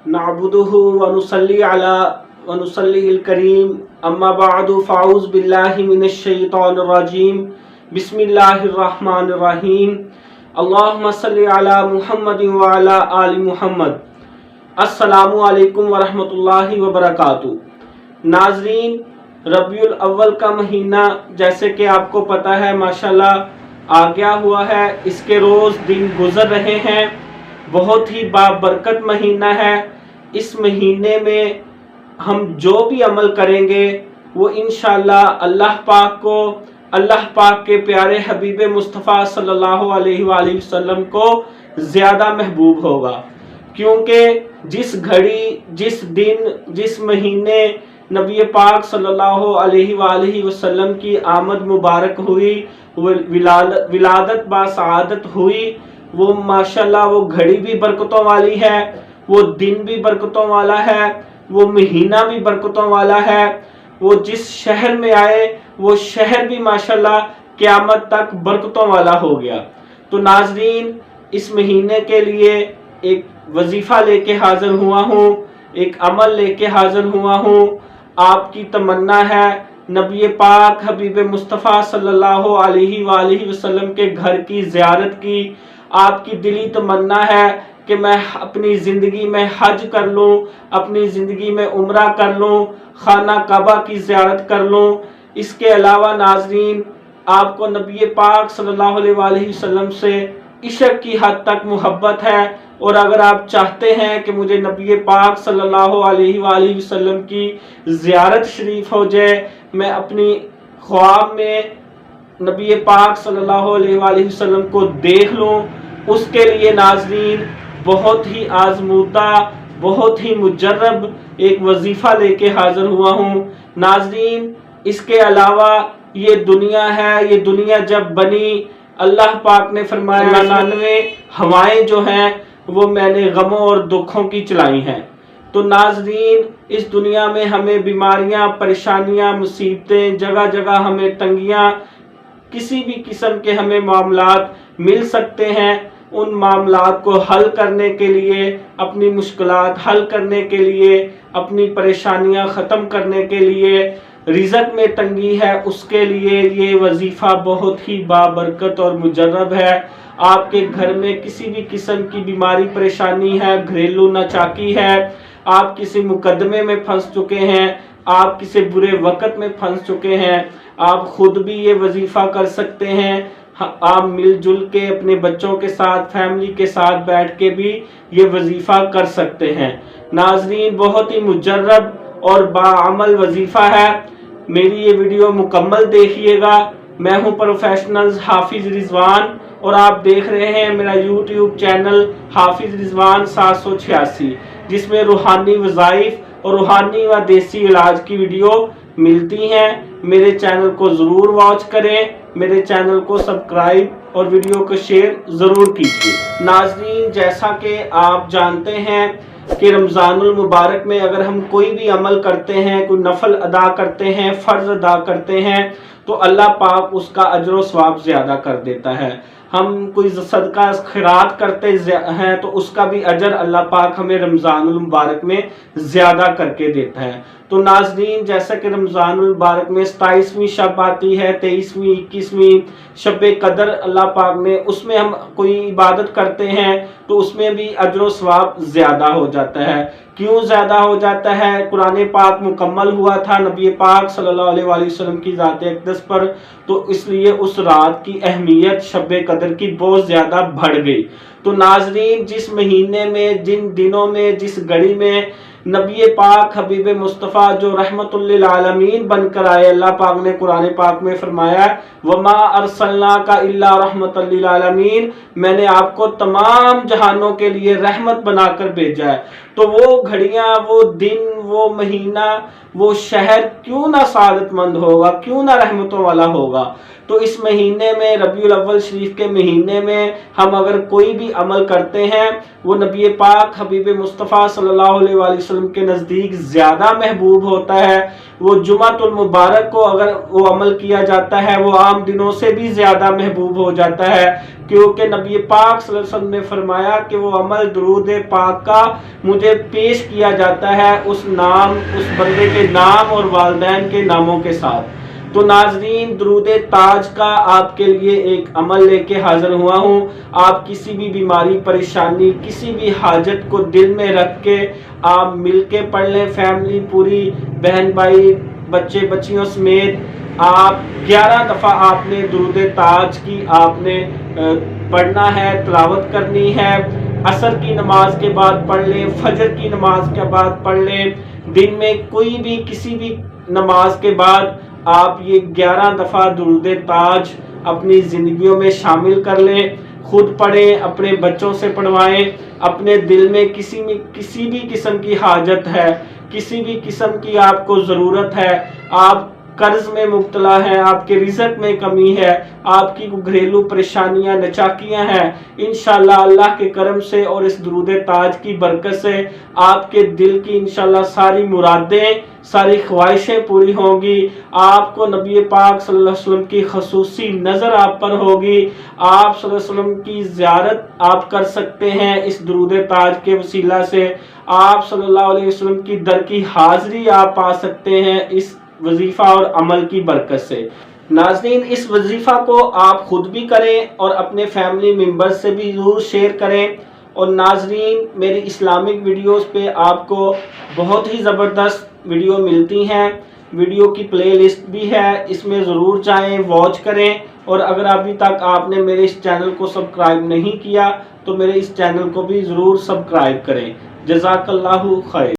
नअबुदुहु व नुसल्ली अला व नुसल्लिहिल करीम अम्मा बअदु फ़अऊज़ु बिल्लाहि मिनश शैतानिर रजीम बिस्मिल्लाहिर रहमानिर रहीम अल्लाहुम्मा सल्लि अला मुहम्मदिन व अला आलि मुहम्मद। अस्सलामु अलैकुम व रहमतुल्लाहि व बरकातुहू। नाज़रीन, रबीउल अव्वल का महीना जैसे कि आपको पता है माशाल्लाह आ गया हुआ है। इसके रोज़ दिन गुजर रहे हैं। बहुत ही बाबरकत महीना है। इस महीने में हम जो भी अमल करेंगे वो इंशाअल्लाह अल्लाह पाक के प्यारे हबीब मुस्तफ़ा सल्लल्लाहु अलैहि वसल्लम को ज़्यादा महबूब होगा, क्योंकि जिस घड़ी, जिस दिन, जिस महीने नबी पाक सल्लल्लाहु अलैहि वसल्लम की आमद मुबारक हुई, विलादत बासआदत हुई, वो माशाल्लाह वो घड़ी भी बरकतों वाली है, वो दिन भी बरकतों वाला है, वो महीना भी बरकतों वाला है। वो जिस शहर में आए वो शहर भी माशाल्लाह क़यामत तक बरकतों वाला हो गया। तो नाज़रीन, इस महीने के लिए एक वजीफ़ा लेके हाज़िर हुआ हूँ, एक अमल लेके हाज़िर हुआ हूँ। आपकी तमन्ना है नबी पाक हबीब मुस्तफ़ा सल्लल्लाहु अलैहि वसल्लम के घर की ज़ियारत की। आपकी दिली तमन्ना है कि मैं अपनी ज़िंदगी में हज कर लूँ, अपनी ज़िंदगी में उम्रा कर लूँ, खाना काबा की ज़ियारत कर लूँ। इसके अलावा नाज़रीन, आपको नबी पाक सल्लल्लाहु अलैहि वसल्लम से इश्क की हद तक मोहब्बत है, और अगर आप चाहते हैं कि मुझे नबी पाक सल्लल्लाहु अलैहि वसल्लम की ज़ियारत शरीफ हो जाए, मैं अपनी ख्वाब में नबी पाक सल्लल्लाहु अलैहि वसल्लम को देख लूँ, उसके लिए नाज़रीन बहुत ही आज़मूदा, बहुत ही मुजर्रब एक वजीफ़ा लेके हाज़िर हुआ हूँ। नाज़रीन, इसके अलावा ये दुनिया है, ये दुनिया जब बनी अल्लाह पाक ने फरमाया 99 हवाएं जो हैं वो मैंने गमों और दुखों की चलाई हैं। तो नाज़रीन, इस दुनिया में हमें बीमारियां, परेशानियां, मुसीबतें, जगह जगह हमें तंगियां, किसी भी किस्म के हमें मामलात मिल सकते हैं। उन मामलात को हल करने के लिए, अपनी मुश्किलात हल करने के लिए, अपनी परेशानियां ख़त्म करने के लिए, रिज़्क़ में तंगी है उसके लिए ये वजीफ़ा बहुत ही बाबरकत और मुजर्रब है। आपके घर में किसी भी किस्म की बीमारी परेशानी है, घरेलू नाचाकी है, आप किसी मुकदमे में फंस चुके हैं, आप किसी बुरे वक़्त में फंस चुके हैं, आप खुद भी ये वजीफ़ा कर सकते हैं। आप मिलजुल के अपने बच्चों के साथ, फैमिली के साथ बैठ के भी ये वजीफ़ा कर सकते हैं। नाज़रीन, बहुत ही मुजर्रब और बाअमल वजीफ़ा है। मेरी ये वीडियो मुकम्मल देखिएगा। मैं हूँ प्रोफेशनल हाफिज़ रिजवान और आप देख रहे हैं मेरा यूट्यूब चैनल हाफिज़ रिजवान 786, जिसमें रूहानी वज़ाइफ और रूहानी व देसी इलाज की वीडियो मिलती हैं। मेरे चैनल को ज़रूर वॉच करें, मेरे चैनल को सब्सक्राइब और वीडियो को शेयर ज़रूर कीजिए। नाज़रीन, जैसा कि आप जानते हैं कि रमज़ानुल मुबारक में अगर हम कोई भी अमल करते हैं, कोई नफल अदा करते हैं, फ़र्ज़ अदा करते हैं, तो अल्लाह पाक उसका अजर व सवाब ज़्यादा कर देता है। हम कोई सदका खैरात करते हैं तो उसका भी अजर अल्लाह पाक हमें रमज़ानुल मुबारक में ज़्यादा करके देता है। तो नाज़रीन, जैसा कि रमज़ानुल मुबारक में 27वीं शब आती है, 23वीं, 21वीं शब कदर अल्लाह पाक ने, उसमें हम कोई इबादत करते हैं तो उसमें भी अजर व सवाब ज़्यादा हो जाता है। क्यों ज़्यादा हो जाता है? कुरान पाक मुकम्मल हुआ था नबी पाक सल्लल्लाहु अलैहि वसल्लम की ज़ात अक़दस पर, तो इसलिए उस रात की अहमियत शब कदर की बहुत ज़्यादा बढ़ गई। तो नाज़रीन, जिस महीने में, जिन दिनों में, जिस घड़ी में नबी पाक हबीब मुस्तफ़ा जो रहमतुल लिल आलमीन बनकर आए, अल्लाह पाक ने कुरान पाक में फरमाया वमा अरसलनाका इल्ला रहमतल लिल आलमीन, मैंने आपको तमाम जहानों के लिए रहमत बनाकर भेजा है। तो वो घड़ियां, वो दिन, वो महीना, वो शहर क्यों ना सादतमंद होगा, क्यों ना रहमतों वाला होगा। तो इस महीने में, रबीउल अव्वल शरीफ के महीने में हम अगर कोई भी अमल करते हैं, वो नबी पाक हबीब मुस्तफ़ा सल्लल्लाहु अलैहि वसल्लम وسلم کے نزدیک زیادہ محبوب ہوتا ہے، وہ جمعۃ المبارک کو اگر وہ عمل کیا جاتا ہے وہ عام دنوں سے بھی زیادہ محبوب ہو جاتا ہے، کیونکہ نبی پاک صلی اللہ علیہ وسلم نے فرمایا کہ وہ عمل درود پاک کا مجھے پیش کیا جاتا ہے اس بندے کے نام اور والدین کے ناموں کے ساتھ۔ تو ناظرین، درود تاج کا آپ کے لیے ایک عمل لے کے حاضر ہوا ہوں۔ آپ کسی بھی بیماری، پریشانی، کسی بھی حاجت کو دل میں رکھ کے آپ مل کے پڑھ لیں، فیملی پوری، بہن بھائی، بچے بچیوں سمیت آپ 11 دفعہ آپ نے درود تاج کی آپ نے پڑھنا ہے، تلاوت کرنی ہے۔ عصر کی نماز کے بعد پڑھ لیں، فجر کی نماز کے بعد پڑھ لیں، دن میں کوئی بھی کسی بھی نماز کے بعد آپ یہ 11 دفعہ درود تاج اپنی زندگیوں میں شامل کر لیں، خود پڑھیں، اپنے بچوں سے پڑھوائیں۔ اپنے دل میں کسی بھی قسم کی حاجت ہے، کسی بھی قسم کی آپ کو ضرورت ہے، آپ قرض میں مبتلا ہیں، آپ کے رزق میں کمی ہے، آپ کی گھریلو پریشانیاں نچاکیاں ہیں، انشاءاللہ اللہ کے کرم سے اور اس درود تاج کی برکت سے آپ کے دل کی انشاءاللہ ساری مرادیں، ساری خواہشیں پوری ہوں گی۔ آپ کو نبی پاک صلی اللہ علیہ وسلم کی خصوصی نظر آپ پر ہوگی، آپ صلی اللہ علیہ وسلم کی زیارت آپ کر سکتے ہیں اس درود تاج کے وسیلہ سے، آپ صلی اللہ علیہ وسلم کی در کی حاضری آپ پا سکتے ہیں اس وظیفہ اور عمل کی برکت سے۔ ناظرین، اس وظیفہ کو آپ خود بھی کریں اور اپنے فیملی ممبر سے بھی ضرور شیئر کریں۔ اور ناظرین، میری اسلامک ویڈیوز پہ آپ کو بہت ہی زبردست ویڈیو ملتی ہیں، ویڈیو کی پلے لسٹ بھی ہے، اس میں ضرور جائیں، واچ کریں۔ اور اگر ابھی تک آپ نے میرے اس چینل کو سبسکرائب نہیں کیا تو میرے اس چینل کو بھی ضرور سبسکرائب کریں۔ جزاک اللہ خیر۔